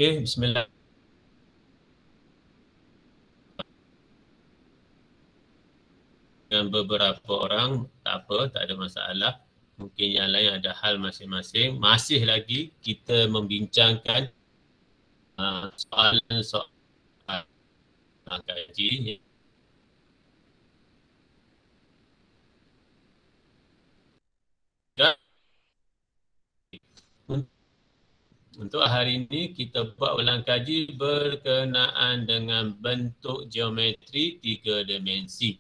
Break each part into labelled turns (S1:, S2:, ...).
S1: Okey, bismillah. Dengan beberapa orang, tak apa, tak ada masalah. Mungkin yang lain ada hal masing-masing. Masih lagi kita membincangkan soalan-soalan kaji. Dan untuk hari ini kita buat ulang kaji berkenaan dengan bentuk geometri 3 dimensi.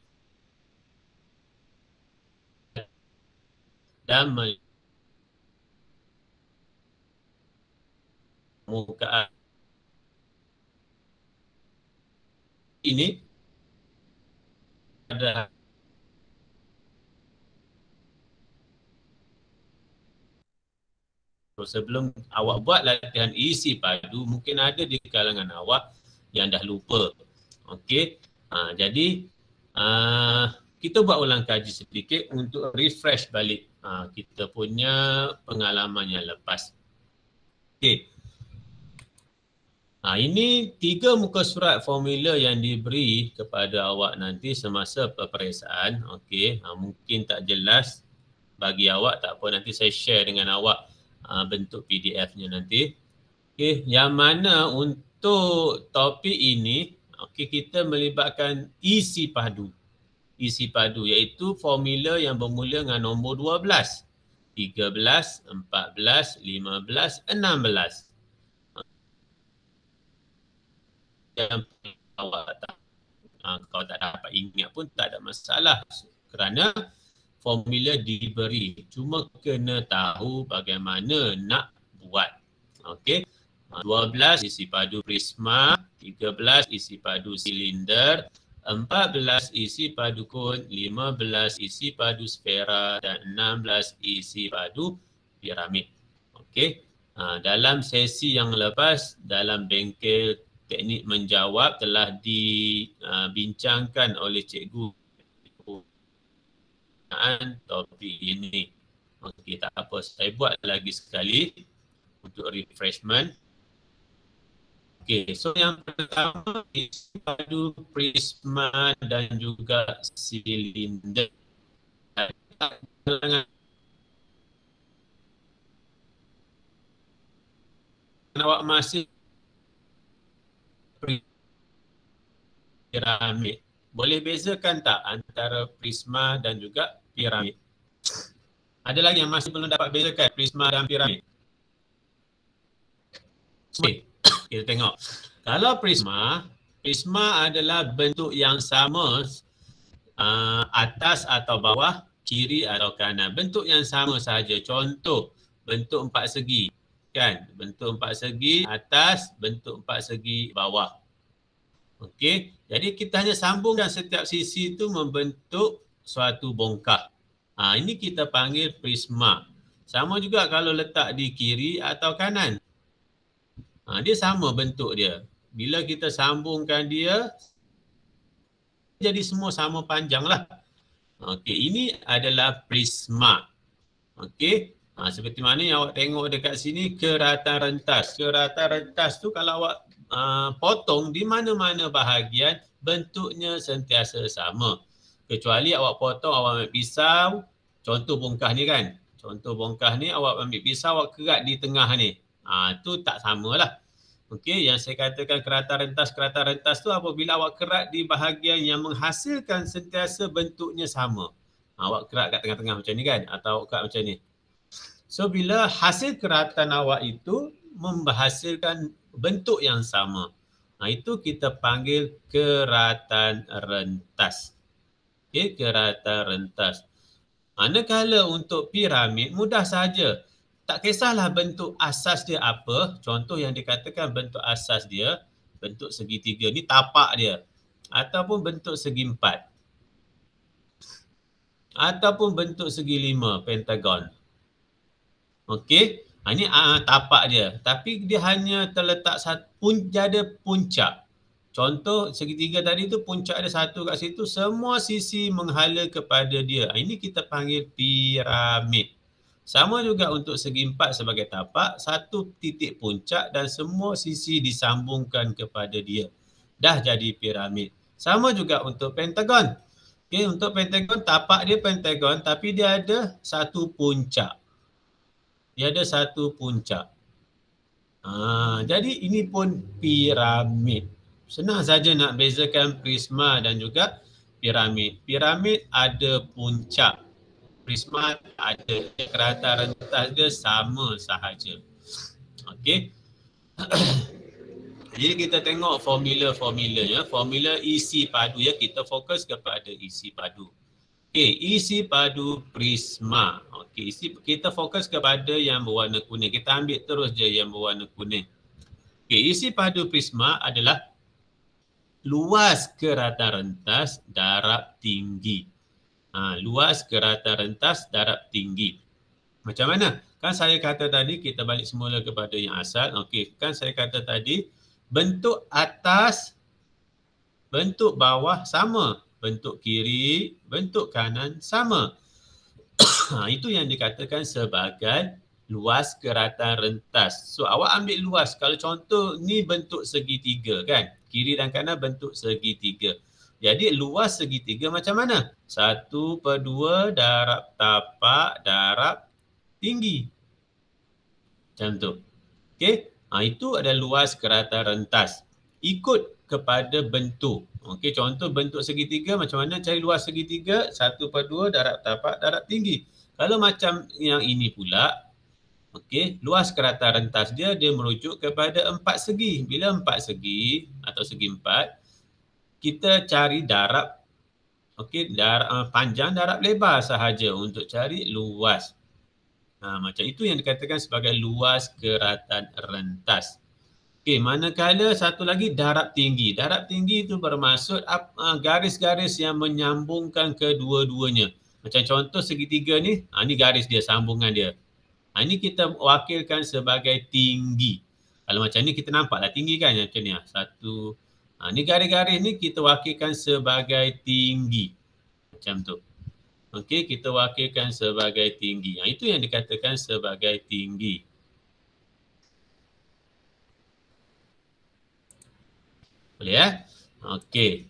S1: Dan permukaan ini ada sebelum awak buat latihan isi padu, mungkin ada di kalangan awak yang dah lupa. Okey, jadi kita buat ulang kaji sedikit untuk refresh balik kita punya pengalaman yang lepas. Okey, ini 3 muka surat formula yang diberi kepada awak nanti semasa peperiksaan. Okey, mungkin tak jelas bagi awak, tak apa, nanti saya share dengan awak bentuk PDF-nya nanti. Okey, yang mana untuk topik ini, okey, kita melibatkan isi padu. Isi padu iaitu formula yang bermula dengan nombor 12, 13, 14, 15, 16. Yang awak tak, kalau tak dapat ingat pun tak ada masalah kerana formula diberi, cuma kena tahu bagaimana nak buat. Okey, 12 isi padu prisma, 13 isi padu silinder, 14 isi padu kon, 15 isi padu sfera dan 16 isi padu piramid. Okey, dalam sesi yang lepas dalam bengkel teknik menjawab telah dibincangkan oleh cikgu topik ini. Okey, tak apa, saya buat lagi sekali untuk refreshment. Okey, so yang pertama isi padu prisma dan juga silinder. Awak masih piramid, boleh bezakan tak antara prisma dan juga piramid? Ada lagi yang masih belum dapat bezakan prisma dan piramid? Okey, kita tengok. Kalau prisma, prisma adalah bentuk yang sama atas atau bawah, kiri atau kanan. Bentuk yang sama saja. Contoh, bentuk 4 segi. Kan? Bentuk 4 segi atas, bentuk 4 segi bawah. Okey, jadi kita hanya sambungkan setiap sisi itu membentuk suatu bongkah. Ini kita panggil prisma. Sama juga kalau letak di kiri atau kanan. Dia sama bentuk dia. Bila kita sambungkan dia, jadi semua sama panjang lah. Okey, ini adalah prisma. Okey, seperti mana yang awak tengok dekat sini, keratan rentas. Keratan rentas tu kalau awak potong di mana-mana bahagian, bentuknya sentiasa sama. Kecuali awak potong, awak ambil pisau, contoh bongkah ni kan. Contoh bongkah ni awak ambil pisau, awak kerat di tengah ni. Tu tak samalah. Okey, yang saya katakan keratan rentas tu apabila awak kerat di bahagian yang menghasilkan sentiasa bentuknya sama. Awak kerat kat tengah-tengah macam ni kan, atau awak kerat macam ni. So bila hasil keratan awak itu menghasilkan bentuk yang sama, itu kita panggil keratan rentas. Okey, keratan rentas. Manakala untuk piramid mudah saja. Tak kisahlah bentuk asas dia apa. Contoh yang dikatakan bentuk asas dia, bentuk segitiga ni tapak dia. Ataupun bentuk segi 4. Ataupun bentuk segi 5, pentagon. Okey, ini tapak dia. Tapi dia hanya terletak ada puncak. Contoh segitiga tadi tu puncak ada satu kat situ, semua sisi menghala kepada dia. Ini kita panggil piramid. Sama juga untuk segi empat sebagai tapak, satu titik puncak dan semua sisi disambungkan kepada dia. Dah jadi piramid. Sama juga untuk pentagon. Okey, untuk pentagon, tapak dia pentagon tapi dia ada satu puncak. Dia ada satu puncak. Jadi ini pun piramid. Senang saja nak bezakan prisma dan juga piramid. Piramid ada puncak. Prisma ada, kerata rentas dia sama sahaja. Okey. Jadi kita tengok formula-formulanya. Formula isi padu ya, kita fokus kepada isi padu. Okey, isi padu prisma. Okey, kita fokus kepada yang berwarna kuning. Kita ambil terus je yang berwarna kuning. Okey, isi padu prisma adalah luas kerata rentas darab tinggi. Luas kerata rentas darab tinggi. Macam mana? Kan saya kata tadi, kita balik semula kepada yang asal. Okey, kan saya kata tadi, bentuk atas, bentuk bawah sama. Bentuk kiri, bentuk kanan sama. Itu yang dikatakan sebagai luas kerata rentas. So, awak ambil luas. Kalau contoh ni bentuk segitiga kan? Kiri dan kanan bentuk segitiga. Jadi luas segitiga macam mana? 1/2 darab tapak darab tinggi. Macam tu. Okey. Itu adalah luas kerata rentas. Ikut kepada bentuk. Okey, contoh bentuk segitiga, macam mana cari luas segitiga? 1/2 darab tapak darab tinggi. Kalau macam yang ini pula, okey, luas kerata rentas dia merujuk kepada 4 segi. Bila 4 segi atau segi 4, kita cari darab, okey, panjang darab lebar sahaja untuk cari luas. Macam itu yang dikatakan sebagai luas kerata rentas. Okey, manakala satu lagi darab tinggi. Darab tinggi itu bermaksud garis-garis yang menyambungkan kedua-duanya. Macam contoh segitiga ni, ni garis dia, sambungan dia. Ini kita wakilkan sebagai tinggi. Kalau macam ni kita nampaklah tinggi kan, macam ni. Satu. Ni garis-garis ni kita wakilkan sebagai tinggi. Macam tu. Okey, kita wakilkan sebagai tinggi. Itu yang dikatakan sebagai tinggi. Boleh ya? Okey.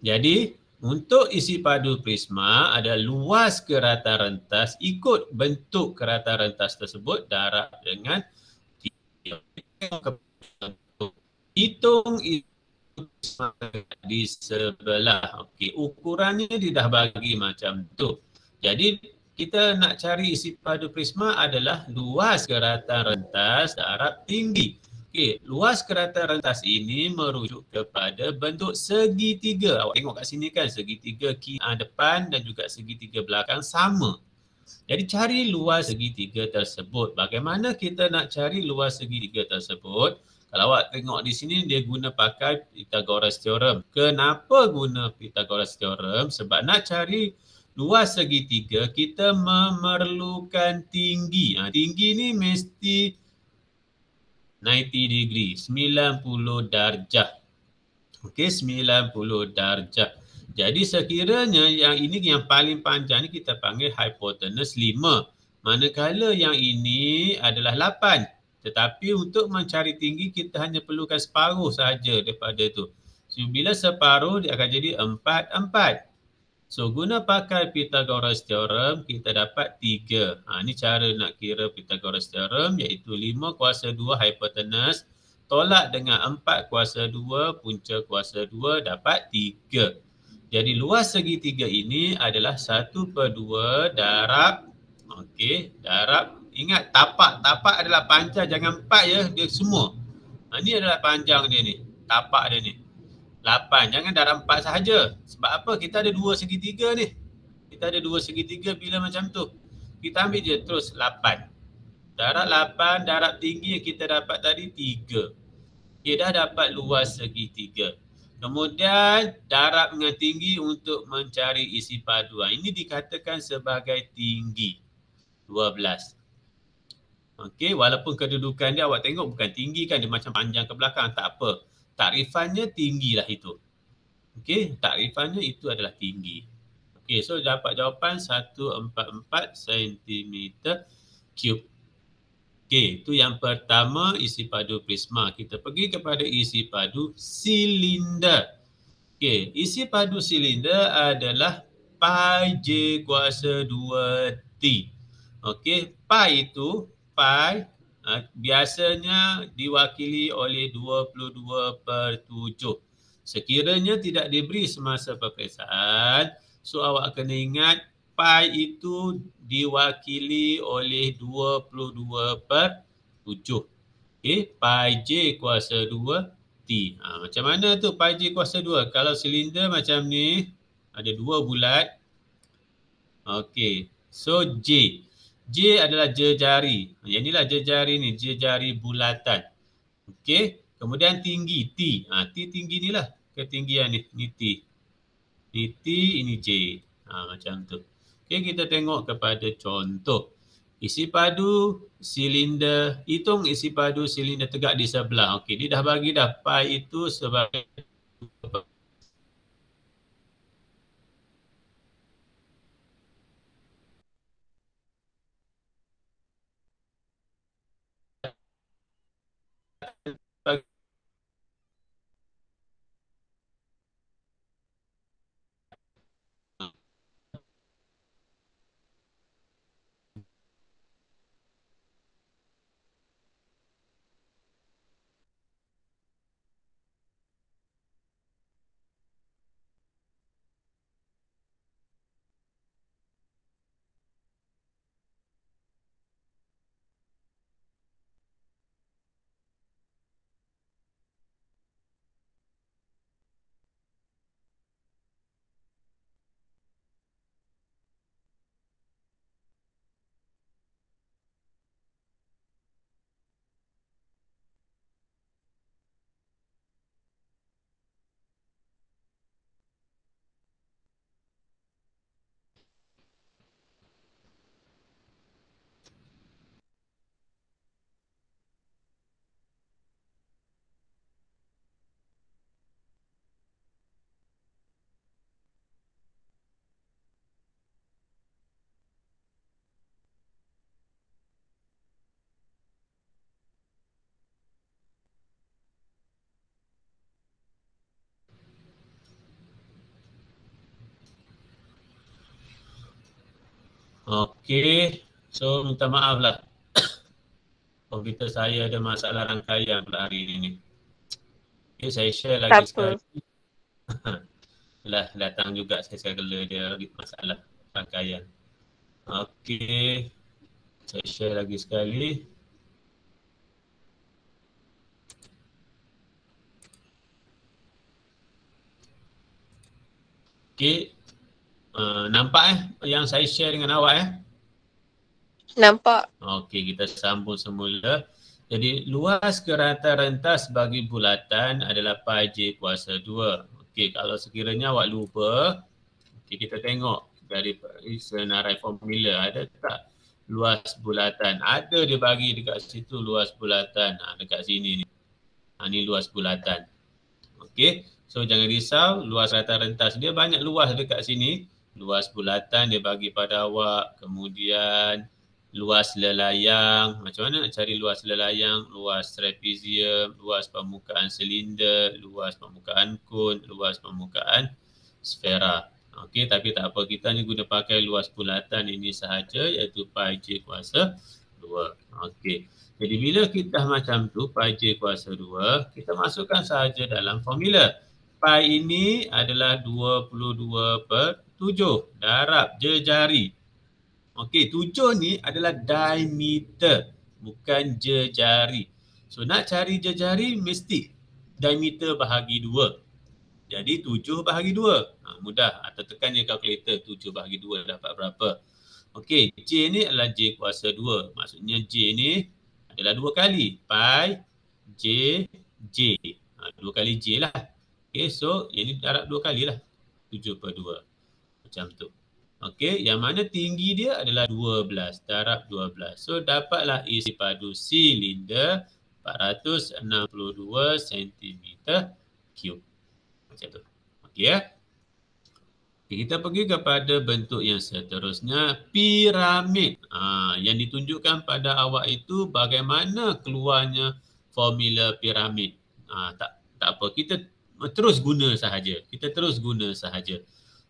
S1: Jadi, untuk isi padu prisma ada luas kerata rentas ikut bentuk kerata rentas tersebut darab dengan hitung di sebelah. Okey, ukurannya dia dah bagi macam tu. Jadi kita nak cari isi padu prisma adalah luas kerata rentas darab tinggi. Okey, luas kerata rentas ini merujuk kepada bentuk segitiga. Awak tengok kat sini kan, segitiga depan dan juga segitiga belakang sama. Jadi cari luas segitiga tersebut. Bagaimana kita nak cari luas segitiga tersebut? Kalau awak tengok di sini dia guna pakai Pythagoras Theorem. Kenapa guna Pythagoras Theorem? Sebab nak cari luas segitiga kita memerlukan tinggi. Tinggi ni mesti 90 degree, 90 darjah. Okey, 90 darjah. Jadi sekiranya yang ini yang paling panjang ni kita panggil hypotenuse 5. Manakala yang ini adalah 8. Tetapi untuk mencari tinggi kita hanya perlukan separuh saja daripada tu. So bila separuh dia akan jadi 4/4. So guna pakai Pythagoras Theorem kita dapat 3. Ni cara nak kira Pythagoras Theorem, iaitu 5 kuasa 2 hypotenuse tolak dengan 4 kuasa 2 punca kuasa 2 dapat 3. Jadi luas segitiga ini adalah 1/2 darab, darab. Ingat tapak adalah panjang, jangan 4 ya, dia semua. Ini adalah panjang dia ni, tapak dia ni. 8, jangan darab 4 sahaja. Sebab apa? Kita ada 2 segitiga ni. Kita ada 2 segitiga bila macam tu. Kita ambil je terus 8. Darab 8, darab tinggi yang kita dapat tadi 3. Dia dah dapat luas segitiga. Kemudian darab dengan tinggi untuk mencari isi padu. Ini dikatakan sebagai tinggi 12. Okey, walaupun kedudukan dia awak tengok bukan tinggi kan, dia macam panjang ke belakang, tak apa. Takrifannya tinggilah itu. Okey, takrifannya itu adalah tinggi. Okey, so dapat jawapan 144 cm3. Okey, itu yang pertama isi padu prisma. Kita pergi kepada isi padu silinder. Okey, isi padu silinder adalah pi j kuasa 2T. Okey, pi itu, biasanya diwakili oleh 22/7. Sekiranya tidak diberi semasa peperiksaan, so awak kena ingat pi itu diwakili oleh 22/7. Okey, pi j kuasa 2 T. Macam mana tu pi j kuasa 2? Kalau silinder macam ni, ada dua bulat. Okey, so J. J adalah jejari. Yang inilah jejari ni, jejari bulatan. Okey, kemudian tinggi T. T tinggi ni lah, ketinggian ni. Ni T. Ni T, ini J. Macam tu. Okey, kita tengok kepada contoh. Isi padu silinder, hitung isi padu silinder tegak di sebelah. Okey, dia dah bagi dah pi itu sebagai Okey, so minta maaf lah. Komputer saya ada masalah rangkaian pula hari ini. Okay, saya share lagi sekali. Lah datang juga saya segala dia masalah rangkaian. Okey, saya share lagi sekali. Okey, nampak yang saya share dengan awak
S2: Nampak.
S1: Okey, kita sambung semula. Jadi luas kerata rentas bagi bulatan adalah pi j kuasa 2. Okey, kalau sekiranya awak lupa, kita tengok dari senarai formula ada tak luas bulatan? Ada dia bagi dekat situ luas bulatan. Dekat sini ni. Ni luas bulatan. Okey, so jangan risau, luas rata rentas dia banyak luas dekat sini. Luas bulatan dia bagi pada awak, kemudian luas lelayang. Macam mana nak cari luas lelayang? Luas trapezium, luas permukaan silinder, luas permukaan kon, luas permukaan sfera. Okey, tapi tak apa, kita ni guna pakai luas bulatan ini sahaja, iaitu pi j kuasa 2. Okey, jadi bila kita macam tu, pi j kuasa 2, kita masukkan sahaja dalam formula. Pi ini adalah 22/7 darab jejari. Okey, 7 ni adalah diameter, bukan jejari. So nak cari jejari mesti diameter bahagi 2. Jadi 7 bahagi 2. Mudah. Atau tekan je kalkulator 7 bahagi 2 dapat berapa. Okey, J ni adalah J kuasa 2. Maksudnya J ni adalah 2 kali. Pi J J. 2 kali J lah. Okey, so yang ni darab 2 kali lah. 7/2. Macam tu. Okey, yang mana tinggi dia adalah 12, darab 12. So dapatlah isi padu silinder 462 cm3. Macam tu. Okey ya. Kita pergi kepada bentuk yang seterusnya, piramid. Yang ditunjukkan pada awak itu bagaimana keluarnya formula piramid. Tak apa, kita terus guna sahaja. Kita terus guna sahaja.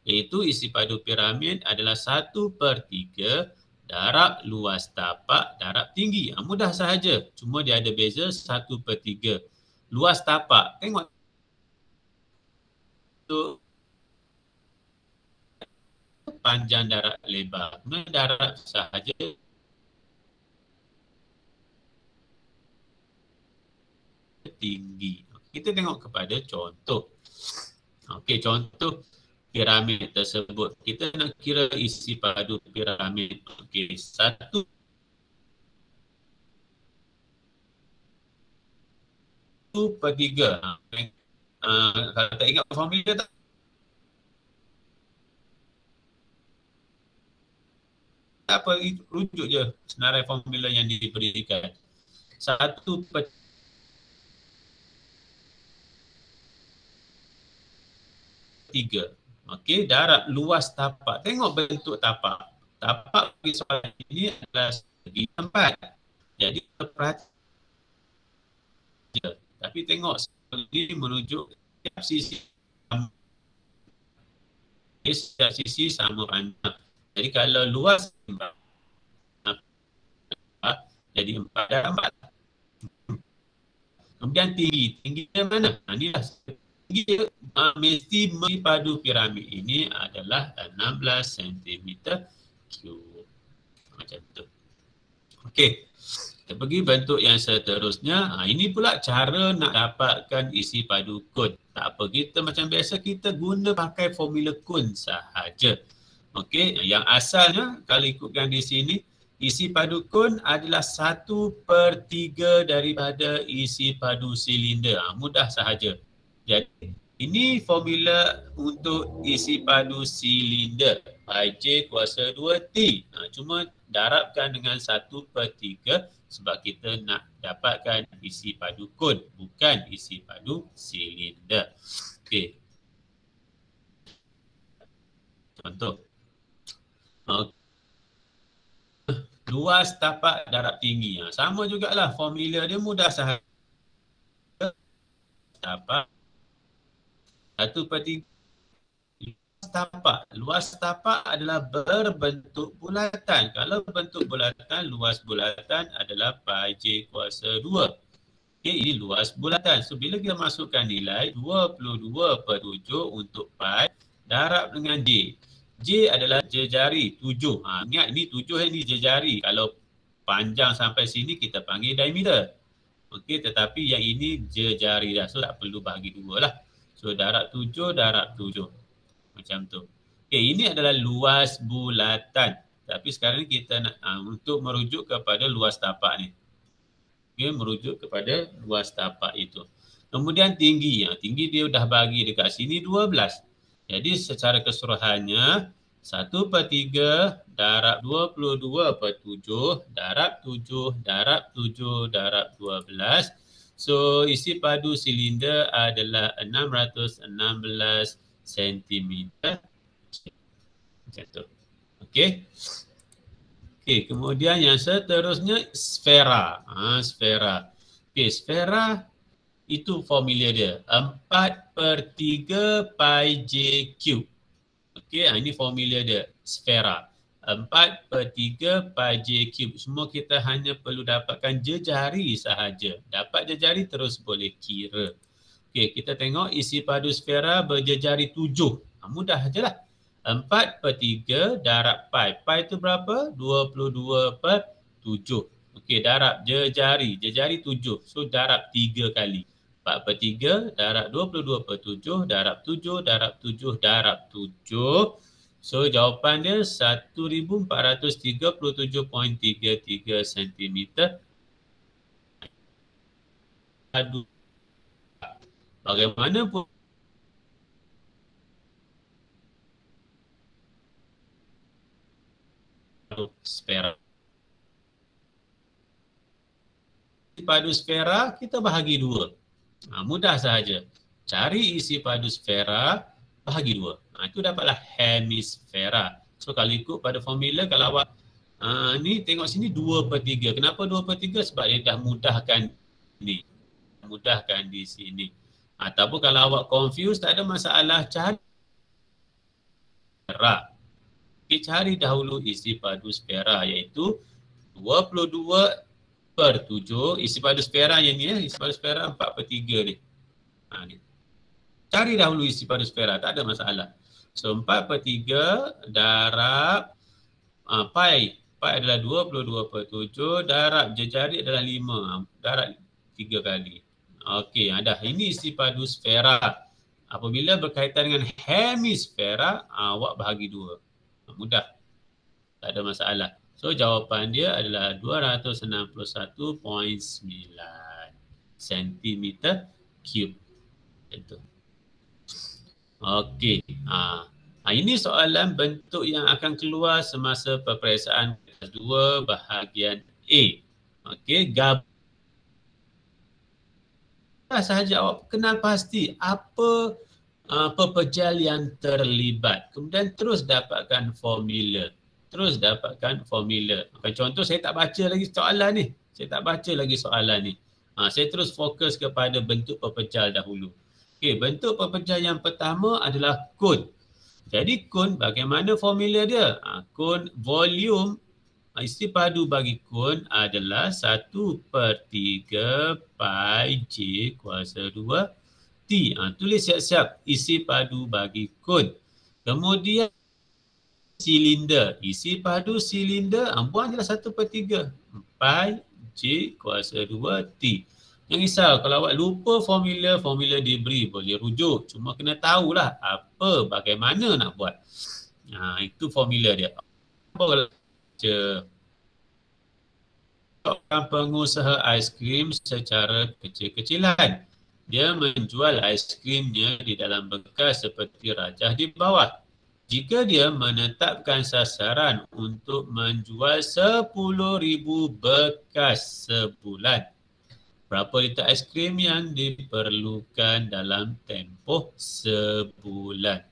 S1: Iaitu isi padu piramid adalah 1/3 darab luas tapak darab tinggi. Mudah sahaja. Cuma dia ada beza 1/3. Luas tapak. Tengok tu panjang darab lebar. Kemudian darab sahaja tinggi. Kita tengok kepada contoh. Okey, contoh piramid tersebut. Kita nak kira isi padu piramid. Okey, 1/3. Kalau tak ingat formula tak? Tak apa, rujuk je senarai formula yang diberikan. 1/3. Okey, darab luas tapak. Tengok bentuk tapak. Tapak bagi soalan ini adalah segi 4. Jadi perhatikan. Tapi tengok ini merujuk setiap sisi sama panjang. Jadi kalau luas jadi 4 darab 4. Kemudian tinggi. Tinggi yang mana? Inilah tinggi mesti padu piramid ini adalah 16 cm3. Macam tu. Okey. Kita pergi bentuk yang seterusnya. Ini pula cara nak dapatkan isi padu kun. Tak apa, kita macam biasa kita guna pakai formula kun sahaja. Okey, yang asalnya kalau ikutkan di sini, isi padu kun adalah 1/3 daripada isi padu silinder. Mudah sahaja. Jadi ini formula untuk isi padu silinder. Pi J kuasa 2T. Cuma darabkan dengan 1/3 sebab kita nak dapatkan isi padu kun, bukan isi padu silinder. Okey. Contoh. Luas tapak darab tinggi. Sama jugalah formula dia, mudah sahaja. Tapak 1/3. Luas tapak adalah berbentuk bulatan. Kalau bentuk bulatan, luas bulatan adalah pi J kuasa 2. Okay, ini luas bulatan. So bila kita masukkan nilai 22/7 untuk pi darab dengan J. J adalah jejari 7. Ingat ini 7 ini jejari. Kalau panjang sampai sini kita panggil diameter. Okey, tetapi yang ini jejari dah. So tak perlu bagi 2 lah. So darab 7 darab 7. Macam tu. Okey, ini adalah luas bulatan. Tapi sekarang kita nak untuk merujuk kepada luas tapak ni. Okey, merujuk kepada luas tapak itu. Kemudian tinggi. Tinggi dia dah bagi dekat sini 12. Jadi secara keseluruhannya 1/3 darab 22/7 darab 7 darab 7 darab 12. So isi padu silinder adalah 616 cm. Macam tu. Okey. Okey, kemudian yang seterusnya sfera. Sfera. Okey, sfera itu formula dia 4/3 pi J cube. Okey, ini formula dia sfera 4/3 pi J cube. Semua kita hanya perlu dapatkan jejari sahaja. Dapat jejari terus boleh kira. Okey, kita tengok isi padu sfera berjejari 7. Mudah ajalah. 4/3 darab pi. Pi itu berapa? 22/7. Okey, darab jejari. Jejari 7. So darab 3 kali. 4/3 darab 22/7 darab 7 darab 7 darab 7. So jawapan dia 1437.33 cm. Bagaimanapun sfera. Padu sfera kita bahagi 2. Mudah sahaja. Cari isi padu sfera, bahagi 2. Itu dapatlah hemisfera. So kalau ikut pada formula, kalau awak ni tengok sini 2/3. Kenapa 2/3? Sebab dia dah mudahkan ni. Mudahkan di sini. Ataupun kalau awak confused, tak ada masalah, cari spera. Okay, cari dahulu isi padu spera, iaitu 22/7. Isi padu spera yang ni, isi padu spera 4/3 ni. Ni. Cari dahulu isi padu spera, tak ada masalah. So 4/3 darab pi. Pi adalah 22/7, darab jejari adalah 5. Darab 3 kali. Okey, dah. Ini isi padu sfera. Apabila berkaitan dengan hemisfera, awak bahagi 2. Mudah. Tak ada masalah. So jawapan dia adalah 261.9 cm3. Itu. Okey. Ini soalan bentuk yang akan keluar semasa peperiksaan kelas 2 bahagian A. Okey, sahaja awak kenal pasti apa pepejal yang terlibat. Kemudian terus dapatkan formula. Contoh, saya tak baca lagi soalan ni. Saya terus fokus kepada bentuk pepejal dahulu. Okey, bentuk pepejal yang pertama adalah kon. Jadi kon, bagaimana formula dia? Kon volume, isi padu bagi kon adalah 1/3 pi J kuasa 2 T. Tulis siap-siap isi padu bagi kon. Kemudian silinder. Isi padu silinder, buang je lah 1/3 pi J kuasa 2 T. Jangan risau, kalau awak lupa formula diberi, boleh rujuk. Cuma kena tahulah bagaimana nak buat. Itu formula dia. Pengusaha aiskrim secara kecil-kecilan. Dia menjual aiskrimnya di dalam bekas seperti rajah di bawah. Jika dia menetapkan sasaran untuk menjual 10,000 bekas sebulan, berapa liter aiskrim yang diperlukan dalam tempoh sebulan?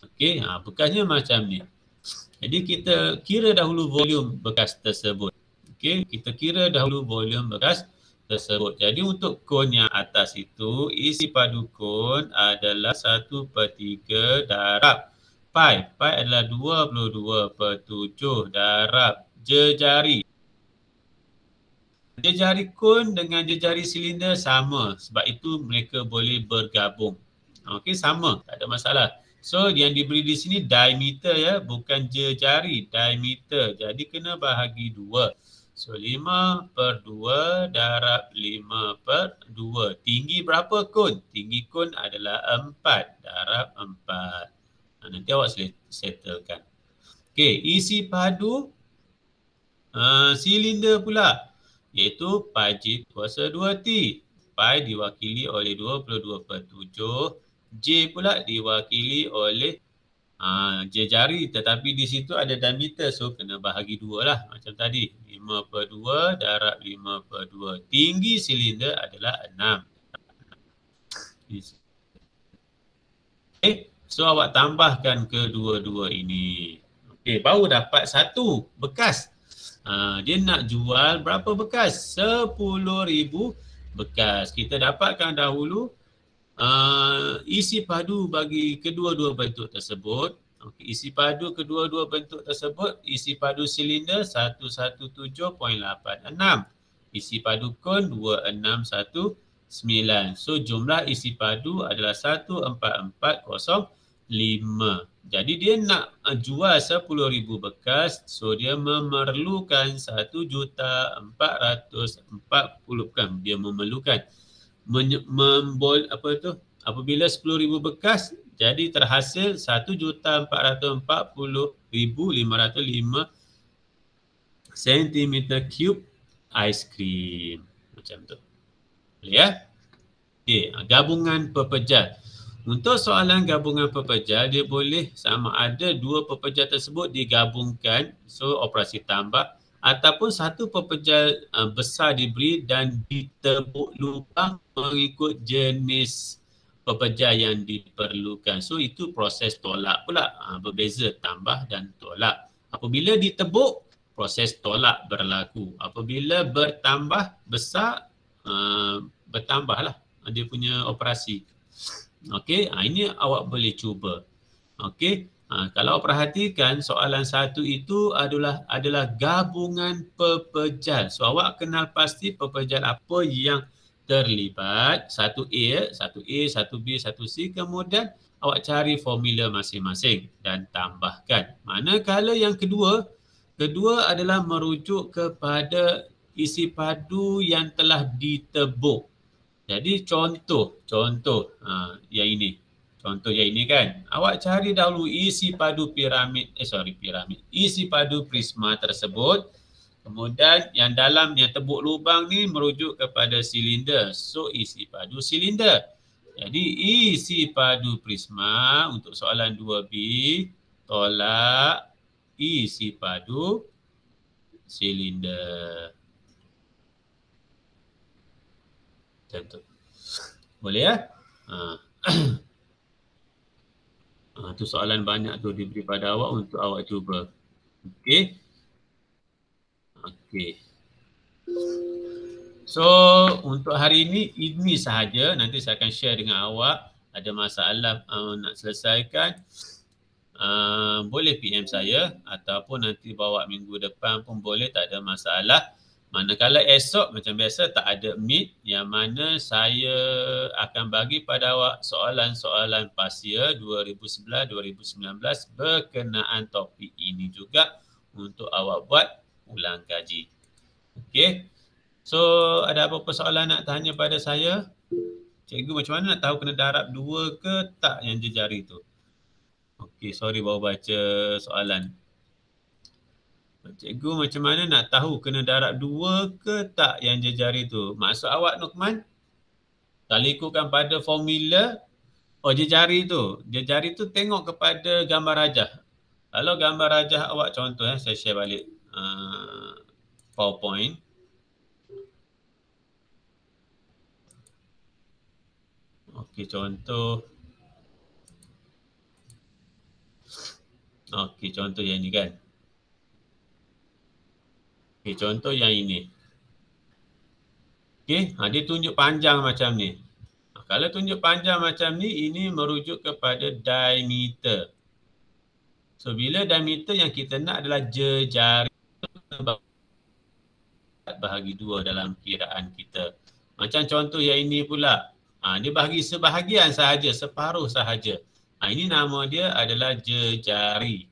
S1: Okey, bekasnya macam ni. Jadi kita kira dahulu volume bekas tersebut. Okey, kita kira dahulu volume bekas tersebut. Jadi untuk kon yang atas itu, isi padu kon adalah 1/3 darab pi. Pi adalah 22/7 darab jejari. Jejari kon dengan jejari silinder sama. Sebab itu mereka boleh bergabung. Okey, sama. Tak ada masalah. So yang diberi di sini diameter ya, bukan jejari, diameter. Jadi kena bahagi 2. So 5/2 darab 5/2. Tinggi berapa kon? Tinggi kon adalah 4 darab 4. Nanti awak settlekan. Okey, isi padu silinder pula, iaitu pi J kuasa 2T. Pi diwakili oleh 22/7. J pula diwakili oleh jejari, tetapi di situ ada diameter, so kena bahagi 2 lah macam tadi. 5/2 darab 5/2. Tinggi silinder adalah 6. Okay, so awak tambahkan kedua-dua ini. Okay, baru dapat 1 bekas. Dia nak jual berapa bekas? 10,000 bekas. Kita dapatkan dahulu isi padu bagi kedua-dua bentuk tersebut. Okay, isi padu kedua-dua bentuk tersebut, isi padu silinder 117.86. Isi padu kon 2619. So jumlah isi padu adalah 14405. Jadi dia nak jual 10,000 bekas, so dia memerlukan 1,440, bukan, dia memerlukan apabila 10,000 bekas, jadi terhasil 1,440,505 cm3 aiskrim. Macam tu. Boleh ya? Okay, gabungan pepejal. Untuk soalan gabungan pepejal, dia boleh sama ada 2 pepejal tersebut digabungkan, so operasi tambah, ataupun satu pepejal besar diberi dan ditebuk lubang mengikut jenis pepejar yang diperlukan. So itu proses tolak pula. Berbeza tambah dan tolak. Apabila ditebuk, proses tolak berlaku. Apabila bertambah besar, bertambahlah dia punya operasi. Okey, ini awak boleh cuba. Okey, kalau perhatikan soalan satu itu adalah gabungan pepejal. So awak kenal pasti pepejal apa yang terlibat, satu A, satu B, satu C, kemudian awak cari formula masing-masing dan tambahkan. Manakala yang kedua adalah merujuk kepada isi padu yang telah ditebuk. Jadi contoh yang ini. Contoh yang ini kan, awak cari dahulu isi padu isi padu prisma tersebut. Kemudian yang dalam yang tebuk lubang ni merujuk kepada silinder. So isi padu silinder. Jadi isi padu prisma untuk soalan 2B tolak isi padu silinder. Macam tu. Boleh ya? Tu soalan banyak tu diberi pada awak untuk awak cuba. Okey. Okey. So untuk hari ini sahaja. Nanti saya akan share dengan awak. Ada masalah nak selesaikan, boleh PM saya ataupun nanti bawa minggu depan pun boleh, tak ada masalah. Manakala esok macam biasa tak ada meet, yang mana saya akan bagi pada awak soalan-soalan pasia 2011-2019 berkenaan topik ini juga untuk awak buat ulang kaji. Okey. So ada apa-apa soalan nak tanya pada saya? Cikgu macam mana nak tahu kena darab 2 ke tak yang jejari tu? Okey, sorry baru baca soalan. Cikgu macam mana nak tahu kena darab 2 ke tak yang jejari tu? Maksud awak Nukman? Kalau ikutkan pada formula, jejari tu tengok kepada gambar rajah. Kalau gambar rajah awak contoh, saya share balik PowerPoint. Okey, contoh. Okey, contoh yang ni kan. Okey, contoh yang ini. Okey, dia tunjuk panjang macam ni. Kalau tunjuk panjang macam ni, ini merujuk kepada diameter. So, bila diameter yang kita nak adalah jejari bahagi 2 dalam kiraan kita. Macam contoh yang ini pula. Dia bahagi sebahagian sahaja, separuh sahaja. Ini nama dia adalah jejari.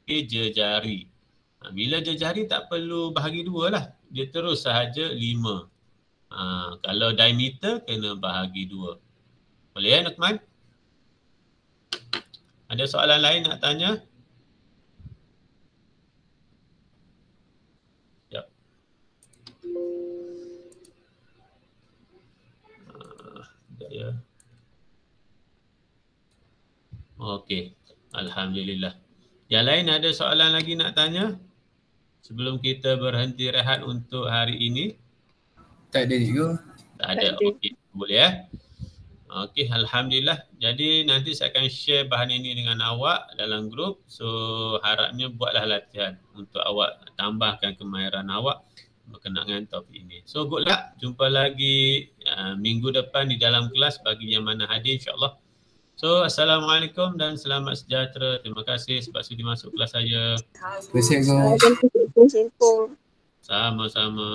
S1: Okey, jejari. Bila jejari tak perlu bahagi 2 lah. Dia terus sahaja 5. Kalau diameter kena bahagi 2. Boleh ya Nukman? Ada soalan lain nak tanya? Sekejap. Sekejap ya. Okey. Alhamdulillah. Yang lain ada soalan lagi nak tanya? Sebelum kita berhenti rehat untuk hari ini.
S3: Tak ada juga.
S1: Tak ada. Okey, boleh ya. Okey, alhamdulillah. Jadi nanti saya akan share bahan ini dengan awak dalam grup. So harapnya buatlah latihan untuk awak tambahkan kemahiran awak berkenaan dengan topik ini. So good luck. Jumpa lagi minggu depan di dalam kelas bagi yang mana hadir insya-Allah. So assalamualaikum dan selamat sejahtera. Terima kasih sebab sudi masuk kelas saya.
S3: Terima kasih.
S2: Assalamualaikum.
S1: Sama-sama.